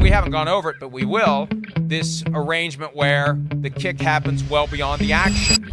we haven't gone over it, but we will, this arrangement where the kick happens well beyond the action.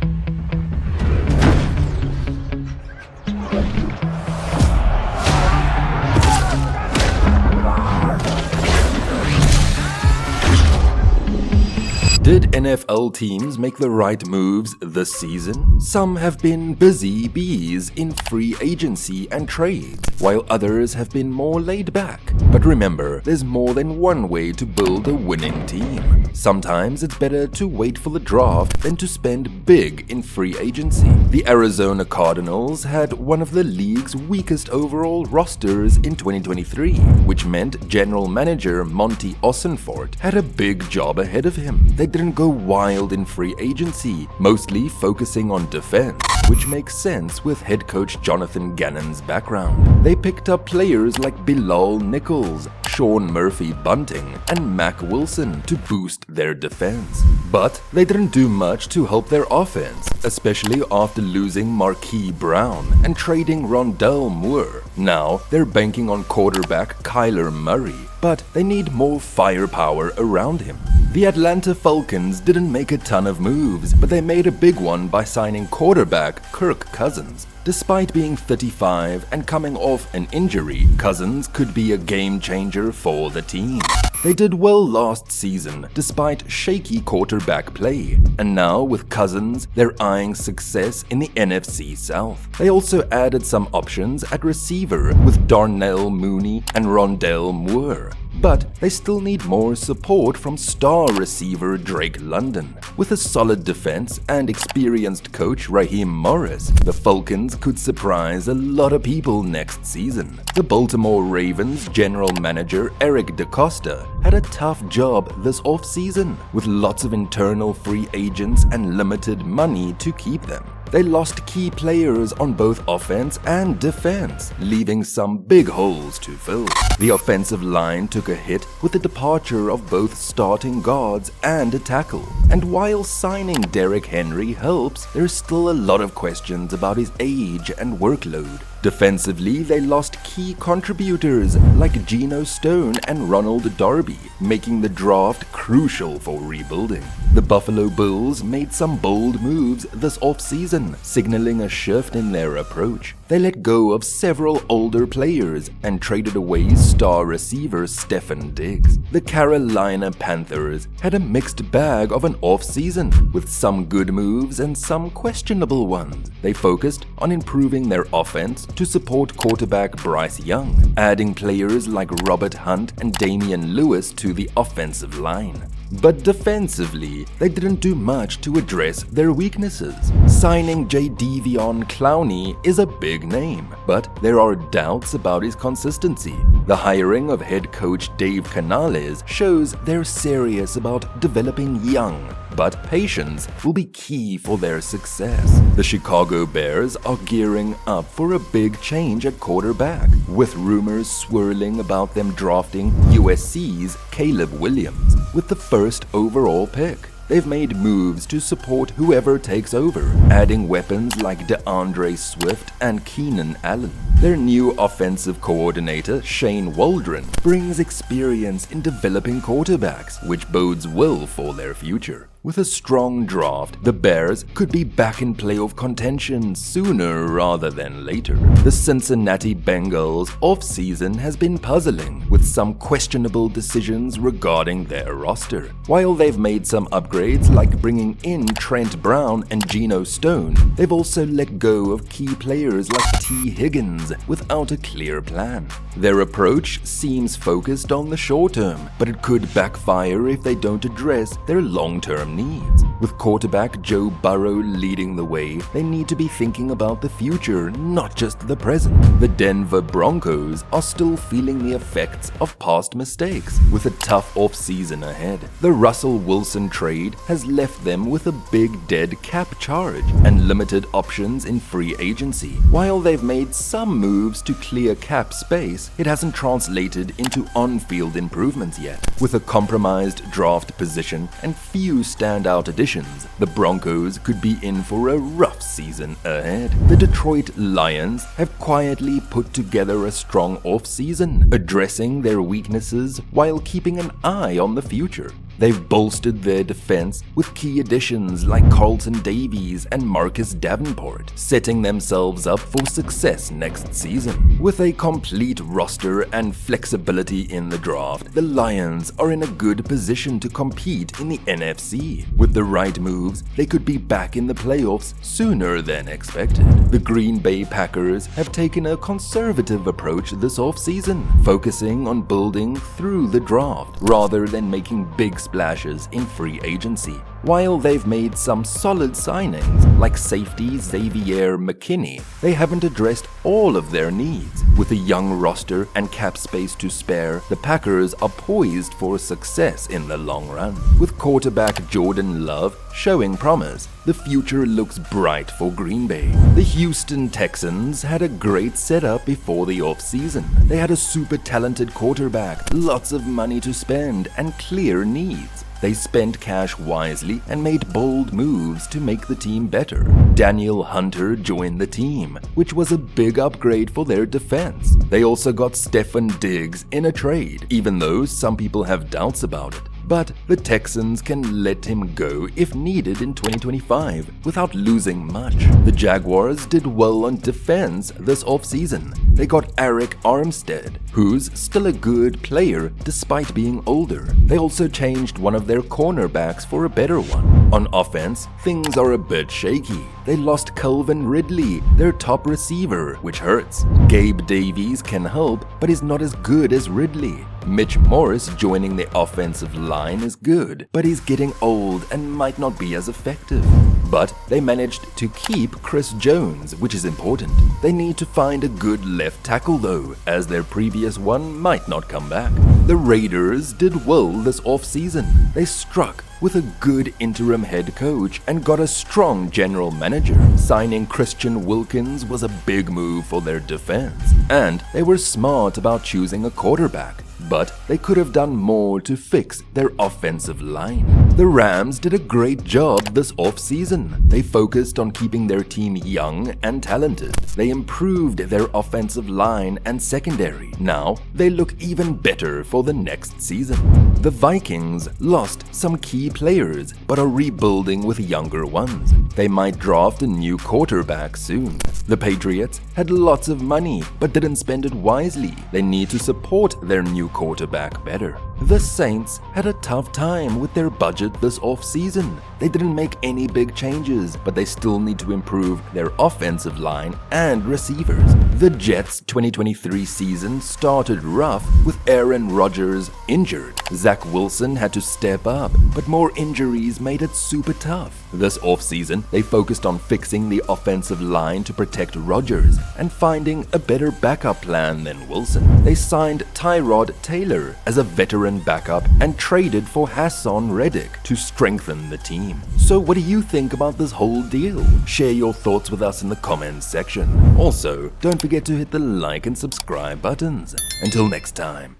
Did NFL teams make the right moves this season? Some have been busy bees in free agency and trades, while others have been more laid back. But remember, there's more than one way to build a winning team. Sometimes it's better to wait for the draft than to spend big in free agency. The Arizona Cardinals had one of the league's weakest overall rosters in 2023, which meant general manager Monty Ossenfort had a big job ahead of him. They didn't go wild in free agency, mostly focusing on defense, which makes sense with head coach Jonathan Gannon's background. They picked up players like Bilal Nichols, Sean Murphy-Bunting, and Mack Wilson to boost their defense. But they didn't do much to help their offense, especially after losing Marquise Brown and trading Rondale Moore. Now they're banking on quarterback Kyler Murray, but they need more firepower around him. The Atlanta Falcons didn't make a ton of moves, but they made a big one by signing quarterback Kirk Cousins. Despite being 35 and coming off an injury, Cousins could be a game changer for the team. They did well last season, despite shaky quarterback play, and now with Cousins, they're eyeing success in the NFC South. They also added some options at receiver with Darnell Mooney and Rondale Moore. But they still need more support from star receiver Drake London. With a solid defense and experienced coach Raheem Morris, the Falcons could surprise a lot of people next season. The Baltimore Ravens general manager Eric DeCosta had a tough job this offseason, with lots of internal free agents and limited money to keep them. They lost key players on both offense and defense, leaving some big holes to fill. The offensive line took a hit with the departure of both starting guards and a tackle. And while signing Derrick Henry helps, there's still a lot of questions about his age and workload. Defensively, they lost key contributors like Geno Stone and Ronald Darby, making the draft crucial for rebuilding. The Buffalo Bills made some bold moves this offseason, signaling a shift in their approach. They let go of several older players and traded away star receiver Stefon Diggs. The Carolina Panthers had a mixed bag of an offseason, with some good moves and some questionable ones. They focused on improving their offense to support quarterback Bryce Young, adding players like Robert Hunt and Damian Lewis to the offensive line. But defensively, they didn't do much to address their weaknesses. Signing Jadeveon Clowney is a big name, but there are doubts about his consistency. The hiring of head coach Dave Canales shows they're serious about developing young, but patience will be key for their success. The Chicago Bears are gearing up for a big change at quarterback, with rumors swirling about them drafting USC's Caleb Williams with the first overall pick. They've made moves to support whoever takes over, adding weapons like DeAndre Swift and Keenan Allen. Their new offensive coordinator, Shane Waldron, brings experience in developing quarterbacks, which bodes well for their future. With a strong draft, the Bears could be back in playoff contention sooner rather than later. The Cincinnati Bengals offseason has been puzzling, with some questionable decisions regarding their roster. While they've made some upgrades like bringing in Trent Brown and Geno Stone, they've also let go of key players like T. Higgins without a clear plan. Their approach seems focused on the short term, but it could backfire if they don't address their long-term needs. With quarterback Joe Burrow leading the way, they need to be thinking about the future, not just the present. The Denver Broncos are still feeling the effects of past mistakes, with a tough offseason ahead. The Russell Wilson trade has left them with a big dead cap charge and limited options in free agency. While they've made some moves to clear cap space, it hasn't translated into on-field improvements yet. With a compromised draft position and few standout additions, the Broncos could be in for a rough season ahead. The Detroit Lions have quietly put together a strong offseason, addressing their weaknesses while keeping an eye on the future. They've bolstered their defense with key additions like Carlton Davies and Marcus Davenport, setting themselves up for success next season. With a complete roster and flexibility in the draft, the Lions are in a good position to compete in the NFC. With the right moves, they could be back in the playoffs sooner than expected. The Green Bay Packers have taken a conservative approach this offseason, focusing on building through the draft rather than making big splashes in free agency. While they've made some solid signings, like safety Xavier McKinney, they haven't addressed all of their needs. With a young roster and cap space to spare, the Packers are poised for success in the long run. With quarterback Jordan Love showing promise, the future looks bright for Green Bay. The Houston Texans had a great setup before the offseason. They had a super talented quarterback, lots of money to spend, and clear needs. They spent cash wisely and made bold moves to make the team better. Daniel Hunter joined the team, which was a big upgrade for their defense. They also got Stefon Diggs in a trade, even though some people have doubts about it. But the Texans can let him go if needed in 2025 without losing much. The Jaguars did well on defense this offseason. They got Eric Armstead, who's still a good player despite being older. They also changed one of their cornerbacks for a better one. On offense, things are a bit shaky. They lost Calvin Ridley, their top receiver, which hurts. Gabe Davies can help, but is not as good as Ridley. Mitch Morris joining the offensive line is good, but he's getting old and might not be as effective. But they managed to keep Chris Jones, which is important. They need to find a good left tackle though, as their previous one might not come back. The Raiders did well this offseason. They struck with a good interim head coach and got a strong general manager. Signing Christian Wilkins was a big move for their defense, and they were smart about choosing a quarterback. But they could have done more to fix their offensive line. The Rams did a great job this offseason. They focused on keeping their team young and talented. They improved their offensive line and secondary. Now they look even better for the next season. The Vikings lost some key players but are rebuilding with younger ones. They might draft a new quarterback soon. The Patriots had lots of money but didn't spend it wisely. They need to support their new quarterback better. The Saints had a tough time with their budget this offseason. They didn't make any big changes, but they still need to improve their offensive line and receivers. The Jets' 2023 season started rough with Aaron Rodgers injured. Zach Wilson had to step up, but more injuries made it super tough. This offseason, they focused on fixing the offensive line to protect Rodgers and finding a better backup plan than Wilson. They signed Tyrod Taylor as a veteran backup and traded for Hassan Reddick to strengthen the team. So what do you think about this whole deal? Share your thoughts with us in the comments section. Also, don't forget to hit the like and subscribe buttons. Until next time.